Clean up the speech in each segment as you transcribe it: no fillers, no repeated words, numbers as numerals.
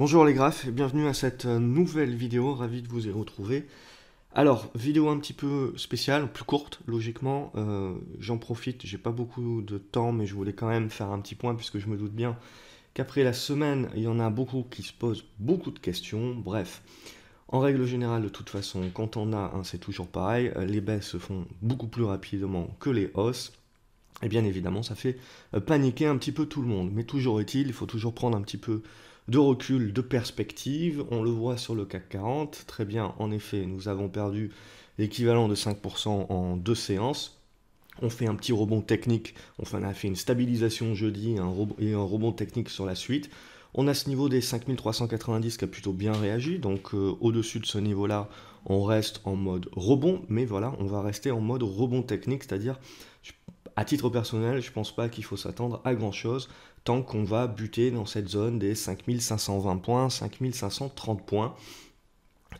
Bonjour les graphes et bienvenue à cette nouvelle vidéo, ravi de vous y retrouver. Alors, vidéo un petit peu spéciale, plus courte, logiquement, j'en profite, j'ai pas beaucoup de temps, mais je voulais quand même faire un petit point puisque je me doute bien qu'après la semaine, il y en a beaucoup qui se posent beaucoup de questions. Bref, en règle générale, de toute façon, quand on a un, c'est toujours pareil, les baisses se font beaucoup plus rapidement que les hausses. Et bien évidemment, ça fait paniquer un petit peu tout le monde. Mais toujours est-il, il faut toujours prendre un petit peu de recul, de perspective. On le voit sur le CAC 40. Très bien, en effet, nous avons perdu l'équivalent de 5% en deux séances. On fait un petit rebond technique. Enfin, on a fait une stabilisation jeudi et un rebond technique sur la suite. On a ce niveau des 5390 qui a plutôt bien réagi. Donc, au-dessus de ce niveau-là, on reste en mode rebond. Mais voilà, on va rester en mode rebond technique, c'est-à-dire à titre personnel, je ne pense pas qu'il faut s'attendre à grand chose tant qu'on va buter dans cette zone des 5520 points, 5530 points.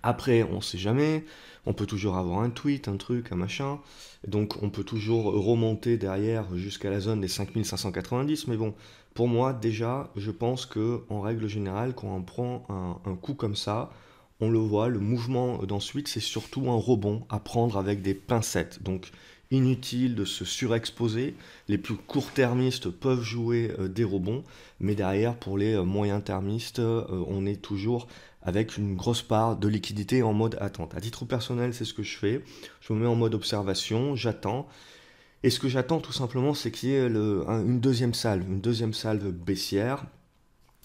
Après, on ne sait jamais, on peut toujours avoir un tweet, un truc, un machin, donc on peut toujours remonter derrière jusqu'à la zone des 5590, mais bon, pour moi, déjà, je pense que en règle générale, quand on prend un coup comme ça, on le voit, le mouvement d'ensuite, c'est surtout un rebond à prendre avec des pincettes. Donc, inutile de se surexposer. Les plus court-termistes peuvent jouer des rebonds, mais derrière, pour les moyen-termistes, on est toujours avec une grosse part de liquidité en mode attente. À titre personnel, c'est ce que je fais. Je me mets en mode observation, j'attends. Et ce que j'attends tout simplement, c'est qu'il y ait une deuxième salve baissière,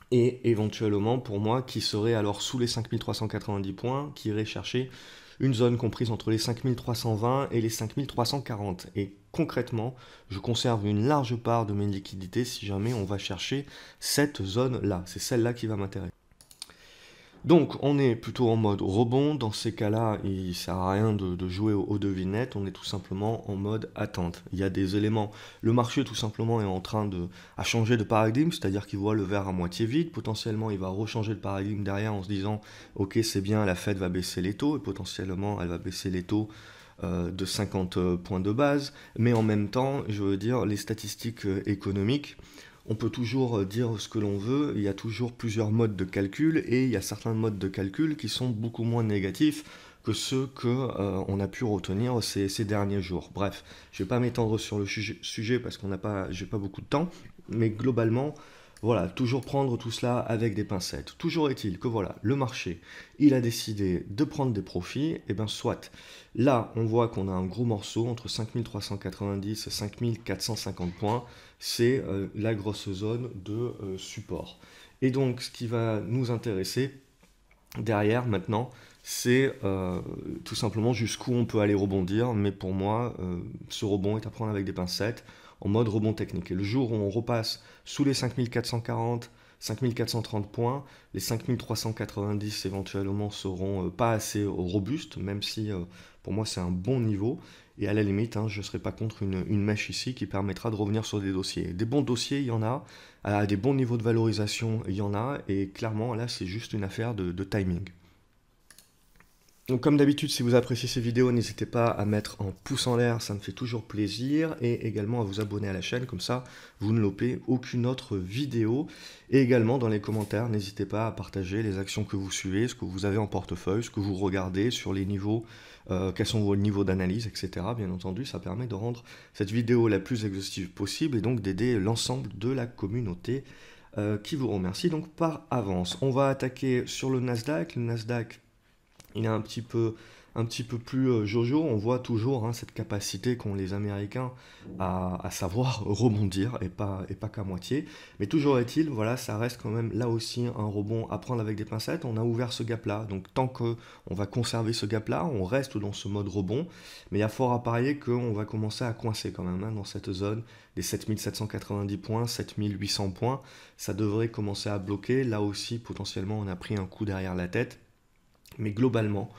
et éventuellement pour moi qui serait alors sous les 5390 points, qui irait chercher une zone comprise entre les 5320 et les 5340. Et concrètement, je conserve une large part de mes liquidités si jamais on va chercher cette zone-là. C'est celle-là qui va m'intéresser. Donc on est plutôt en mode rebond, dans ces cas-là il ne sert à rien de jouer aux devinettes, on est tout simplement en mode attente. Il y a des éléments, le marché tout simplement est en train à changer de paradigme, c'est-à-dire qu'il voit le verre à moitié vide, potentiellement il va rechanger de paradigme derrière en se disant ok c'est bien, la Fed va baisser les taux, et potentiellement elle va baisser les taux de 50 points de base, mais en même temps, je veux dire, les statistiques économiques, on peut toujours dire ce que l'on veut, il y a toujours plusieurs modes de calcul, et il y a certains modes de calcul qui sont beaucoup moins négatifs que ceux que on a pu retenir ces derniers jours. Bref, je ne vais pas m'étendre sur le sujet parce j'ai pas beaucoup de temps, mais globalement, voilà, toujours prendre tout cela avec des pincettes. Toujours est-il que voilà, le marché, il a décidé de prendre des profits, et bien soit. Là, on voit qu'on a un gros morceau entre 5390 et 5450 points, c'est la grosse zone de support. Et donc, ce qui va nous intéresser derrière maintenant, c'est tout simplement jusqu'où on peut aller rebondir, mais pour moi, ce rebond est à prendre avec des pincettes en mode rebond technique. Et le jour où on repasse sous les 5440, 5430 points, les 5390 éventuellement seront pas assez robustes, même si pour moi c'est un bon niveau. Et à la limite, hein, je ne serai pas contre une mèche ici qui permettra de revenir sur des dossiers. Des bons dossiers, il y en a. À des bons niveaux de valorisation, il y en a. Et clairement, là, c'est juste une affaire de timing. Donc comme d'habitude, si vous appréciez ces vidéos, n'hésitez pas à mettre un pouce en l'air, ça me fait toujours plaisir, et également à vous abonner à la chaîne, comme ça vous ne loupez aucune autre vidéo. Et également dans les commentaires, n'hésitez pas à partager les actions que vous suivez, ce que vous avez en portefeuille, ce que vous regardez sur les niveaux, quels sont vos niveaux d'analyse, etc. Bien entendu, ça permet de rendre cette vidéo la plus exhaustive possible et donc d'aider l'ensemble de la communauté qui vous remercie donc par avance. On va attaquer sur le Nasdaq. Le Nasdaq, il est un petit peu plus jojo. On voit toujours hein, cette capacité qu'ont les Américains à savoir rebondir et pas qu'à moitié. Mais toujours est-il, voilà, ça reste quand même là aussi un rebond à prendre avec des pincettes. On a ouvert ce gap-là, donc tant qu'on va conserver ce gap-là, on reste dans ce mode rebond. Mais il y a fort à parier qu'on va commencer à coincer quand même hein, dans cette zone des 7790 points, 7800 points. Ça devrait commencer à bloquer. Là aussi, potentiellement, on a pris un coup derrière la tête. Mais globalement,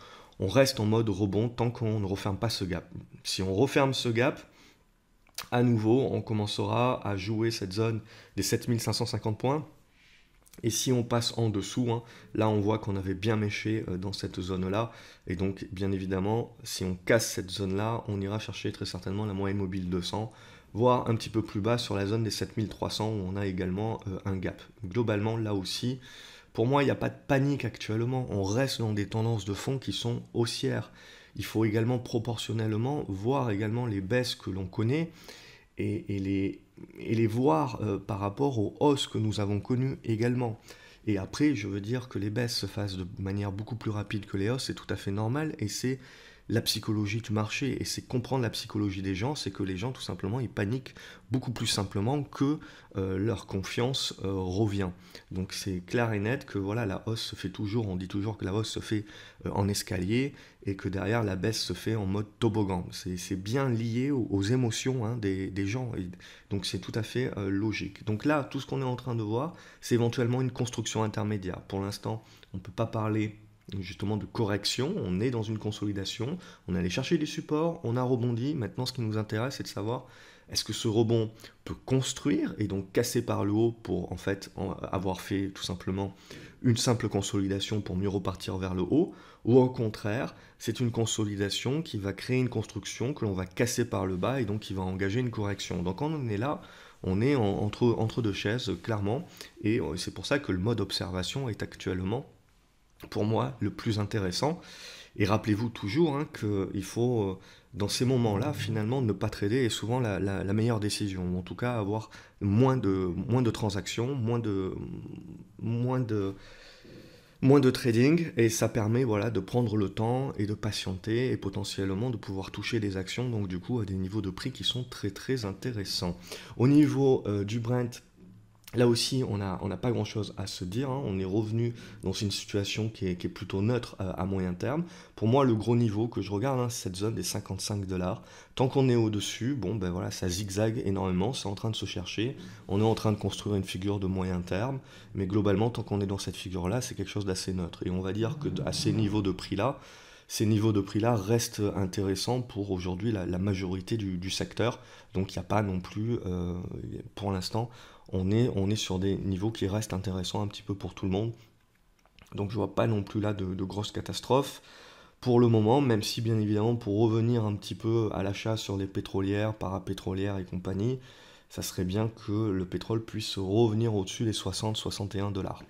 on reste en mode rebond tant qu'on ne referme pas ce gap. Si on referme ce gap, à nouveau, on commencera à jouer cette zone des 7550 points. Et si on passe en dessous, hein, là on voit qu'on avait bien méché dans cette zone-là. Et donc, bien évidemment, si on casse cette zone-là, on ira chercher très certainement la moyenne mobile 200, voire un petit peu plus bas sur la zone des 7300 où on a également un gap. Globalement, là aussi, pour moi, il n'y a pas de panique actuellement. On reste dans des tendances de fond qui sont haussières. Il faut également proportionnellement voir également les baisses que l'on connaît et les voir par rapport aux hausses que nous avons connues également. Et après, je veux dire que les baisses se fassent de manière beaucoup plus rapide que les hausses, c'est tout à fait normal, et c'est la psychologie du marché, et c'est comprendre la psychologie des gens, c'est que les gens, tout simplement, ils paniquent beaucoup plus simplement que leur confiance revient. Donc c'est clair et net que voilà, la hausse se fait toujours, on dit toujours que la hausse se fait en escalier, et que derrière la baisse se fait en mode toboggan. C'est bien lié aux émotions hein, des gens, et donc c'est tout à fait logique. Donc là, tout ce qu'on est en train de voir, c'est éventuellement une construction intermédiaire. Pour l'instant, on ne peut pas parler justement de correction, on est dans une consolidation, on est allé chercher des supports, on a rebondi, maintenant ce qui nous intéresse c'est de savoir est-ce que ce rebond peut construire et donc casser par le haut pour en fait avoir fait tout simplement une simple consolidation pour mieux repartir vers le haut, ou au contraire c'est une consolidation qui va créer une construction que l'on va casser par le bas et donc qui va engager une correction. Donc quand on est là, on est entre deux chaises clairement, et c'est pour ça que le mode observation est actuellement pour moi le plus intéressant. Et rappelez-vous toujours hein, qu'il faut, dans ces moments-là, finalement, ne pas trader est souvent la meilleure décision. Ou en tout cas, avoir moins de transactions, moins de trading. Et ça permet voilà, de prendre le temps et de patienter et potentiellement de pouvoir toucher des actions, donc du coup, à des niveaux de prix qui sont très très intéressants. Au niveau du Brent, là aussi, on n'a pas grand-chose à se dire, hein. On est revenu dans une situation qui est plutôt neutre à moyen terme. Pour moi, le gros niveau que je regarde, hein, c'est cette zone des 55 dollars. Tant qu'on est au-dessus, bon, ben voilà, ça zigzague énormément, c'est en train de se chercher. On est en train de construire une figure de moyen terme, mais globalement, tant qu'on est dans cette figure-là, c'est quelque chose d'assez neutre. Et on va dire que à ces niveaux de prix-là restent intéressants pour aujourd'hui la majorité du secteur. Donc il n'y a pas non plus, pour l'instant, on est sur des niveaux qui restent intéressants un petit peu pour tout le monde. Donc je vois pas non plus là de grosses catastrophes pour le moment, même si bien évidemment pour revenir un petit peu à l'achat sur les pétrolières, parapétrolières et compagnie, ça serait bien que le pétrole puisse revenir au-dessus des 60-61 dollars.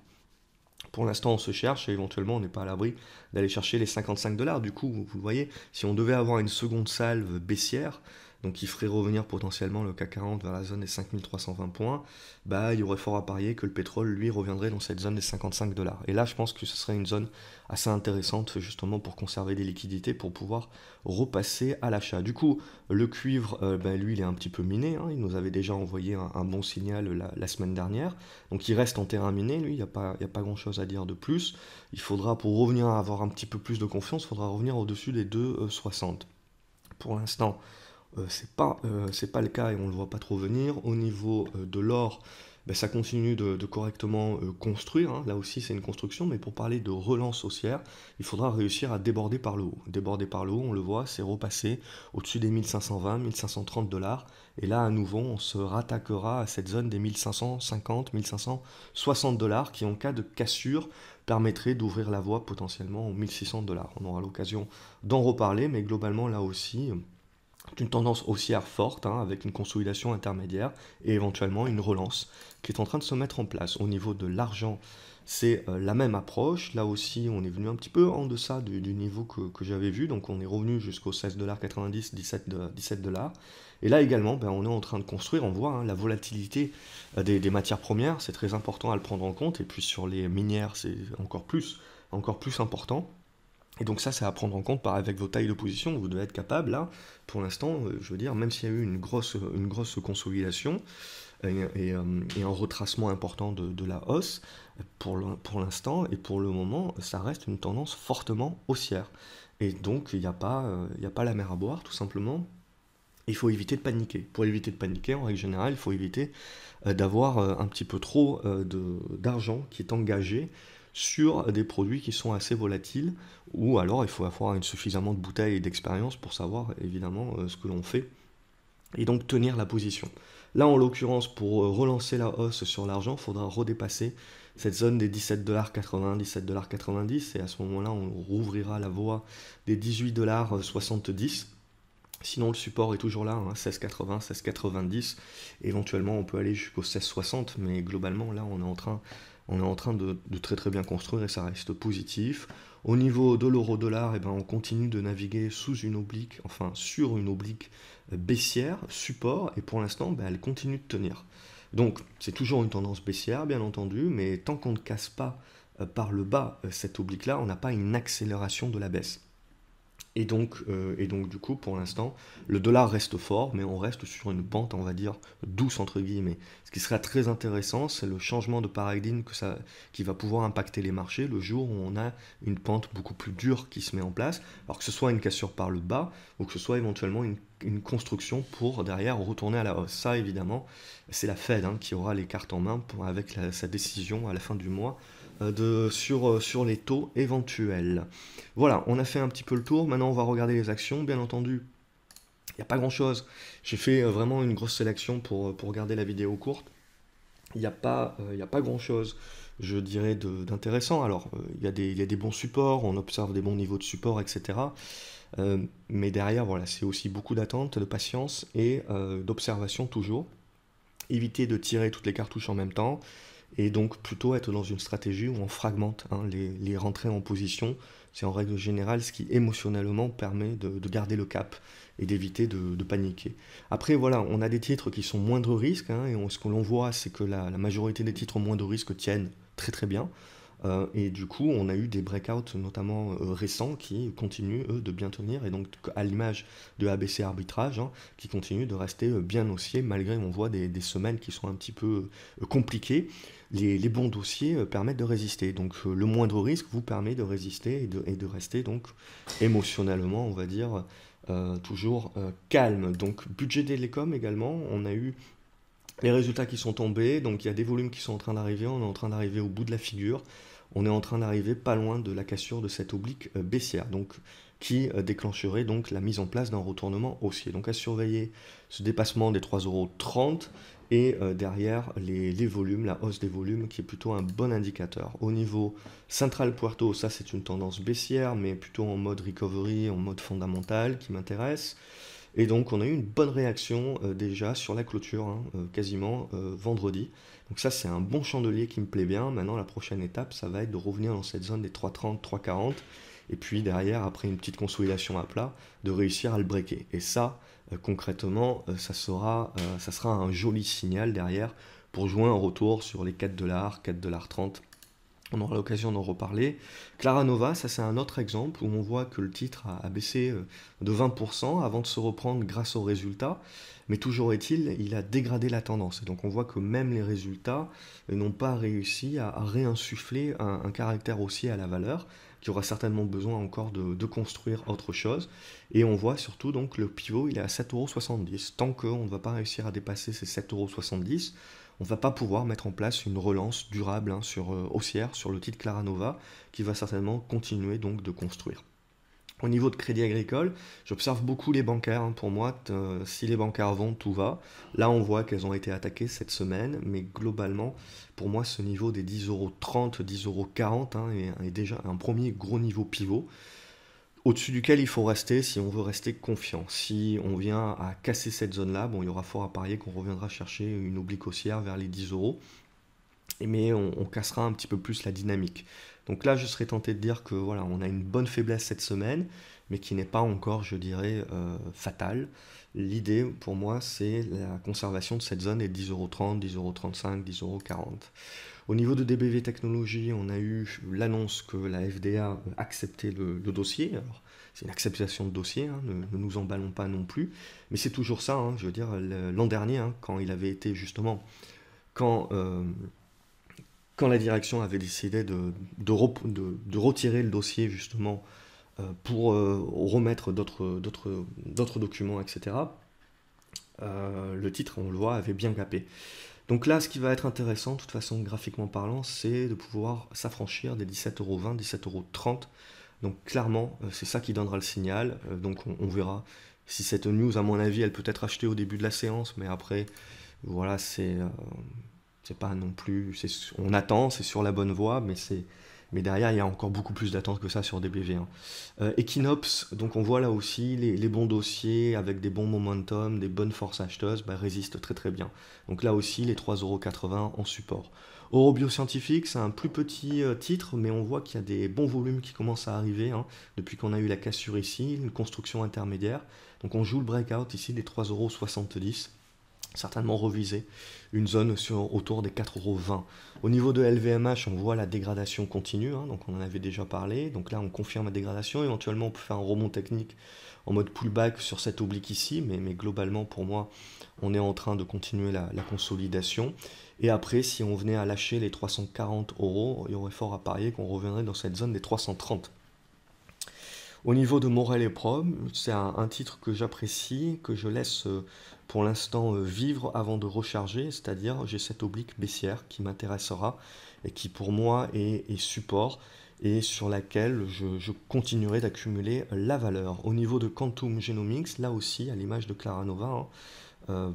Pour l'instant, on se cherche et éventuellement, on n'est pas à l'abri d'aller chercher les 55 dollars. Du coup, vous voyez, si on devait avoir une seconde salve baissière, donc qui ferait revenir potentiellement le CAC 40 vers la zone des 5320 points, bah, il y aurait fort à parier que le pétrole, lui, reviendrait dans cette zone des 55 dollars. Et là, je pense que ce serait une zone assez intéressante, justement, pour conserver des liquidités, pour pouvoir repasser à l'achat. Du coup, le cuivre, bah, lui, il est un petit peu miné, hein. Il nous avait déjà envoyé un bon signal la semaine dernière. Donc il reste en terrain miné, lui, il n'y a pas grand-chose à dire de plus. Il faudra, pour revenir à avoir un petit peu plus de confiance, il faudra revenir au-dessus des 2,60. Pour l'instant, c'est pas le cas et on ne le voit pas trop venir. Au niveau de l'or, ben, ça continue de correctement construire, hein. Là aussi, c'est une construction, mais pour parler de relance haussière, il faudra réussir à déborder par le haut. Déborder par le haut, on le voit, c'est repasser au-dessus des 1520, 1530 dollars. Et là, à nouveau, on se rattaquera à cette zone des 1550, 1560 dollars qui, en cas de cassure, permettrait d'ouvrir la voie potentiellement aux 1600 dollars. On aura l'occasion d'en reparler, mais globalement, là aussi, une tendance haussière forte, hein, avec une consolidation intermédiaire et éventuellement une relance qui est en train de se mettre en place. Au niveau de l'argent, c'est la même approche. Là aussi, on est venu un petit peu en deçà du niveau que j'avais vu. Donc on est revenu jusqu'aux 16,90$, 17 dollars. Et là également, ben, on est en train de construire, on voit hein, la volatilité des matières premières, c'est très important à le prendre en compte. Et puis sur les minières, c'est encore plus important. Et donc ça, c'est à prendre en compte avec vos tailles de position. Vous devez être capable, là, pour l'instant, je veux dire, même s'il y a eu une grosse consolidation et un retracement important de la hausse, pour l'instant et pour le moment, ça reste une tendance fortement haussière. Et donc, il n'y a pas la mer à boire, tout simplement. Il faut éviter de paniquer. Pour éviter de paniquer, en règle générale, il faut éviter d'avoir un petit peu trop d'argent qui est engagé sur des produits qui sont assez volatiles, ou alors il faut avoir suffisamment de bouteilles et d'expérience pour savoir évidemment ce que l'on fait, et donc tenir la position. Là, en l'occurrence, pour relancer la hausse sur l'argent, il faudra redépasser cette zone des 17,80$, 17,90$, et à ce moment-là, on rouvrira la voie des 18,70$. Sinon, le support est toujours là, hein, 16,80, 16,90. Éventuellement, on peut aller jusqu'au 16,60, mais globalement, là, on est en train on est en train de très très bien construire et ça reste positif. Au niveau de l'euro-dollar, eh ben, on continue de naviguer sous une oblique, enfin sur une oblique baissière, support, et pour l'instant, ben, elle continue de tenir. Donc c'est toujours une tendance baissière, bien entendu, mais tant qu'on ne casse pas par le bas cette oblique-là, on n'a pas une accélération de la baisse. Et donc, du coup, pour l'instant, le dollar reste fort, mais on reste sur une pente, on va dire, douce, entre guillemets. Ce qui sera très intéressant, c'est le changement de paradigme qui va pouvoir impacter les marchés le jour où on a une pente beaucoup plus dure qui se met en place, alors que ce soit une cassure par le bas, ou que ce soit éventuellement une construction pour derrière retourner à la hausse. Ça, évidemment, c'est la Fed qui aura les cartes en main avec sa décision à la fin du mois sur les taux éventuels. Voilà, on a fait un petit peu le tour. Maintenant, on va regarder les actions. Bien entendu, il n'y a pas grand-chose. J'ai fait vraiment une grosse sélection pour regarder la vidéo courte. Il y a pas grand-chose, je dirais, d'intéressant. Alors, il y a des bons supports, on observe des bons niveaux de support, etc. Mais derrière, voilà, c'est aussi beaucoup d'attente, de patience et d'observation toujours. Éviter de tirer toutes les cartouches en même temps et donc plutôt être dans une stratégie où on fragmente les rentrées en position. C'est en règle générale ce qui émotionnellement permet de garder le cap et d'éviter de paniquer. Après voilà, on a des titres qui sont moindre risque et ce que l'on voit c'est que la majorité des titres moindre risque tiennent très très bien. Et du coup, on a eu des breakouts, notamment récents, qui continuent, eux, de bien tenir. Et donc, à l'image de ABC Arbitrage, qui continue de rester bien haussier, malgré, on voit, des semaines qui sont un petit peu compliquées. Les bons dossiers permettent de résister. Donc, le moindre risque vous permet de résister et de rester, donc, émotionnellement, on va dire, toujours calme. Donc, budget télécom également, on a eu les résultats qui sont tombés, donc il y a des volumes qui sont en train d'arriver, on est en train d'arriver au bout de la figure, on est en train d'arriver pas loin de la cassure de cette oblique baissière, donc qui déclencherait donc la mise en place d'un retournement haussier. Donc à surveiller ce dépassement des 3,30 € et derrière les volumes, la hausse des volumes qui est plutôt un bon indicateur. Au niveau Central Puerto, ça c'est une tendance baissière, mais plutôt en mode recovery, en mode fondamental qui m'intéresse. Et donc on a eu une bonne réaction déjà sur la clôture, quasiment vendredi. Donc ça c'est un bon chandelier qui me plaît bien. Maintenant la prochaine étape ça va être de revenir dans cette zone des 3,30, 3,40. Et puis derrière, après une petite consolidation à plat, de réussir à le breaker. Et ça, concrètement, ça sera un joli signal derrière pour jouer un retour sur les 4$, 4,30$. On aura l'occasion d'en reparler. Clara Nova, ça c'est un autre exemple où on voit que le titre a baissé de 20% avant de se reprendre grâce aux résultats. Mais toujours est-il, il a dégradé la tendance. Et donc on voit que même les résultats n'ont pas réussi à réinsuffler un caractère haussier à la valeur, qui aura certainement besoin encore de construire autre chose. Et on voit surtout donc le pivot, il est à 7,70 €. Tant qu'on ne va pas réussir à dépasser ces 7,70 €, on ne va pas pouvoir mettre en place une relance durable haussière sur le titre Clara Nova qui va certainement continuer donc de construire. Au niveau de Crédit Agricole, j'observe beaucoup les bancaires. Pour moi, si les bancaires vont, tout va. Là, on voit qu'elles ont été attaquées cette semaine, mais globalement, pour moi, ce niveau des 10,30 €, 10,40 € est déjà un premier gros niveau pivot, au-dessus duquel il faut rester si on veut rester confiant. Si on vient à casser cette zone-là, bon, il y aura fort à parier qu'on reviendra chercher une oblique haussière vers les 10 €, mais on cassera un petit peu plus la dynamique. Donc là, je serais tenté de dire que voilà, on a une bonne faiblesse cette semaine, mais qui n'est pas encore, je dirais, fatale. L'idée pour moi, c'est la conservation de cette zone des 10,30 €, 10,35 €, 10,40 €. Au niveau de DBV Technologies, on a eu l'annonce que la FDA acceptait le dossier. Alors, c'est une acceptation de dossier, ne nous emballons pas non plus. Mais c'est toujours ça, je veux dire, l'an dernier, quand il avait été justement, quand, quand la direction avait décidé de retirer le dossier justement pour remettre d'autres documents, etc., le titre, on le voit, avait bien capé. Donc là, ce qui va être intéressant, de toute façon, graphiquement parlant, c'est de pouvoir s'affranchir des 17,20 €, 17,30 €. Donc clairement, c'est ça qui donnera le signal. Donc on verra si cette news, à mon avis, elle peut être achetée au début de la séance, mais après, voilà, c'est pas non plus... On attend, c'est sur la bonne voie, mais derrière, il y a encore beaucoup plus d'attente que ça sur DBV. Equinox, donc on voit là aussi les bons dossiers avec des bons momentum, des bonnes forces acheteuses, résistent très très bien. Donc là aussi, les 3,80 € en support. Eurobioscientifique, c'est un plus petit titre, mais on voit qu'il y a des bons volumes qui commencent à arriver, hein, depuis qu'on a eu la cassure ici, une construction intermédiaire. Donc on joue le breakout ici des 3,70 €, certainement reviser une zone autour des 4,20 €. Au niveau de LVMH, on voit la dégradation continue, hein, donc on en avait déjà parlé. Donc là, on confirme la dégradation. Éventuellement, on peut faire un rebond technique en mode pullback sur cette oblique ici, mais globalement, pour moi, on est en train de continuer la consolidation. Et après, si on venait à lâcher les 340 €, il y aurait fort à parier qu'on reviendrait dans cette zone des 330. Au niveau de Morel et Prom, c'est un titre que j'apprécie, que je laisse pour l'instant vivre avant de recharger, c'est-à-dire j'ai cette oblique baissière qui m'intéressera et qui pour moi est support et sur laquelle je continuerai d'accumuler la valeur. Au niveau de Quantum Genomics, là aussi, à l'image de Claranova, hein, euh,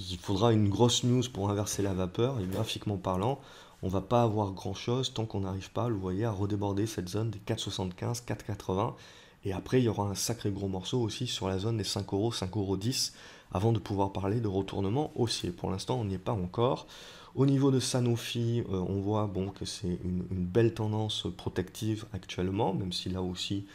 il faudra une grosse news pour inverser la vapeur, et graphiquement parlant, on va pas avoir grand chose tant qu'on n'arrive pas, vous voyez, à redéborder cette zone des 4,75, 4,80. Et après, il y aura un sacré gros morceau aussi sur la zone des 5 euros, 5,10 € avant de pouvoir parler de retournement haussier. Pour l'instant, on n'y est pas encore. Au niveau de Sanofi, on voit bon, que c'est une belle tendance protective actuellement, même si là aussi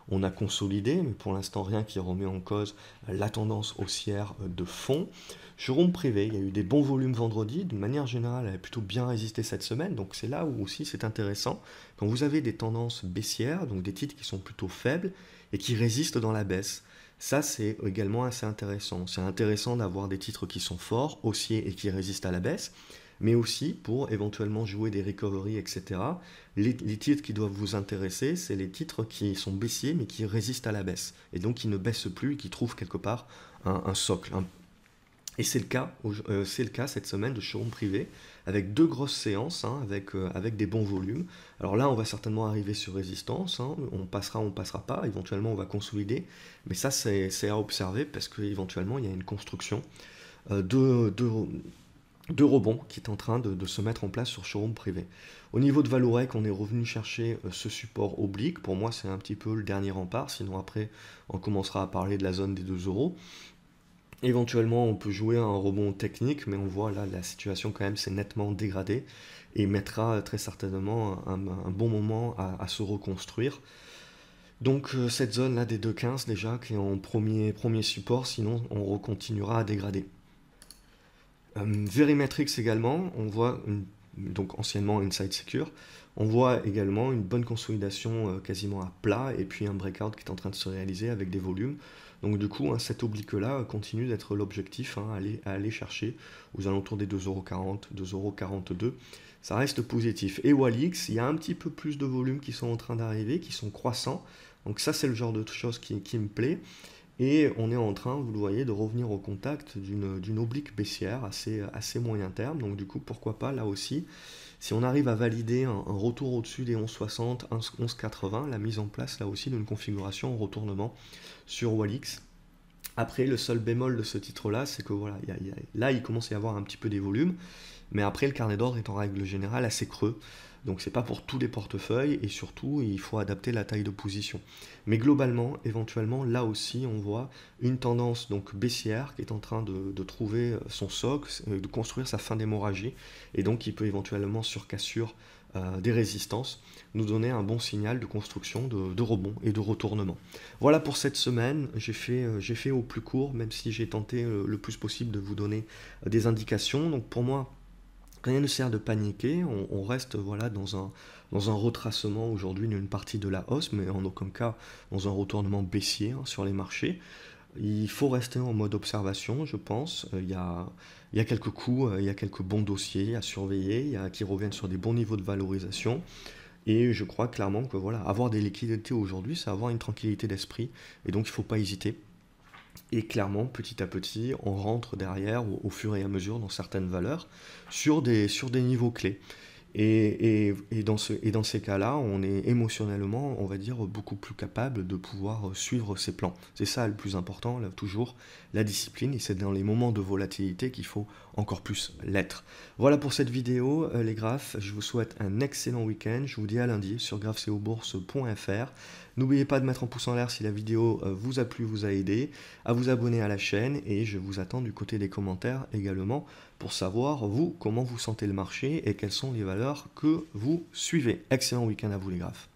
on a consolidé, mais pour l'instant rien qui remet en cause la tendance haussière de fond. Jérôme Privé, il y a eu des bons volumes vendredi, d'une manière générale elle a plutôt bien résisté cette semaine, donc c'est là où aussi c'est intéressant, quand vous avez des tendances baissières, donc des titres qui sont plutôt faibles et qui résistent dans la baisse. Ça, c'est également assez intéressant. C'est intéressant d'avoir des titres qui sont forts, haussiers et qui résistent à la baisse, mais aussi pour éventuellement jouer des recoveries, etc. Les titres qui doivent vous intéresser, c'est les titres qui sont baissiers mais qui résistent à la baisse, et donc qui ne baissent plus et qui trouvent quelque part un socle. Et c'est le cas cette semaine de showroom privé, avec deux grosses séances, hein, avec des bons volumes. Alors là, on va certainement arriver sur résistance, hein, on passera pas, éventuellement on va consolider, mais ça c'est à observer parce qu'éventuellement il y a une construction de rebond qui est en train de se mettre en place sur showroom privé. Au niveau de Valorec, on est revenu chercher ce support oblique. Pour moi, c'est un petit peu le dernier rempart. Sinon, après, on commencera à parler de la zone des 2 €. Éventuellement, on peut jouer un rebond technique, mais on voit là, la situation quand même s'est nettement dégradée et mettra très certainement un bon moment à se reconstruire. Donc cette zone là des 2,15 déjà qui est en premier support, sinon on continuera à dégrader. Verimatrix également, on voit donc anciennement Inside Secure, on voit également une bonne consolidation quasiment à plat et puis un breakout qui est en train de se réaliser avec des volumes. Donc du coup, hein, cette oblique-là continue d'être l'objectif, hein, à aller chercher aux alentours des 2,40 €, 2,42 €. Ça reste positif. Et Walix, il y a un petit peu plus de volumes qui sont en train d'arriver, qui sont croissants. Donc ça, c'est le genre de choses qui me plaît. Et on est en train, vous le voyez, de revenir au contact d'une oblique baissière assez moyen terme. Donc du coup, pourquoi pas là aussi, si on arrive à valider un retour au-dessus des 11,60, 11,80, la mise en place là aussi d'une configuration en retournement sur Walix. Après, le seul bémol de ce titre-là, c'est que voilà, là, il commence à y avoir un petit peu des volumes, mais après, le carnet d'ordre est en règle générale assez creux. Donc c'est pas pour tous les portefeuilles et surtout il faut adapter la taille de position. Mais globalement, éventuellement, là aussi on voit une tendance donc baissière qui est en train de trouver son socle, de construire sa fin d'hémorragie et donc il peut éventuellement sur cassure des résistances nous donner un bon signal de construction, de rebond et de retournement. Voilà pour cette semaine, j'ai fait au plus court, même si j'ai tenté le plus possible de vous donner des indications. Donc pour moi, rien ne sert de paniquer, on reste voilà, dans un retracement aujourd'hui d'une partie de la hausse, mais en aucun cas dans un retournement baissier, hein, sur les marchés. Il faut rester en mode observation, je pense. Il y a quelques coups, il y a quelques bons dossiers à surveiller, qui reviennent sur des bons niveaux de valorisation. Et je crois clairement que voilà, avoir des liquidités aujourd'hui, c'est avoir une tranquillité d'esprit. Et donc il ne faut pas hésiter. Et clairement, petit à petit, on rentre derrière au fur et à mesure dans certaines valeurs sur des niveaux clés. Et dans ces cas-là, on est émotionnellement, on va dire, beaucoup plus capable de pouvoir suivre ses plans. C'est ça le plus important, là, toujours, la discipline, et c'est dans les moments de volatilité qu'il faut encore plus l'être. Voilà pour cette vidéo, les graphes. Je vous souhaite un excellent week-end. Je vous dis à lundi sur graphseobourse.fr. N'oubliez pas de mettre un pouce en l'air si la vidéo vous a plu, vous a aidé, à vous abonner à la chaîne, et je vous attends du côté des commentaires également pour savoir, vous, comment vous sentez le marché et quelles sont les valeurs que vous suivez. Excellent week-end à vous les graphes.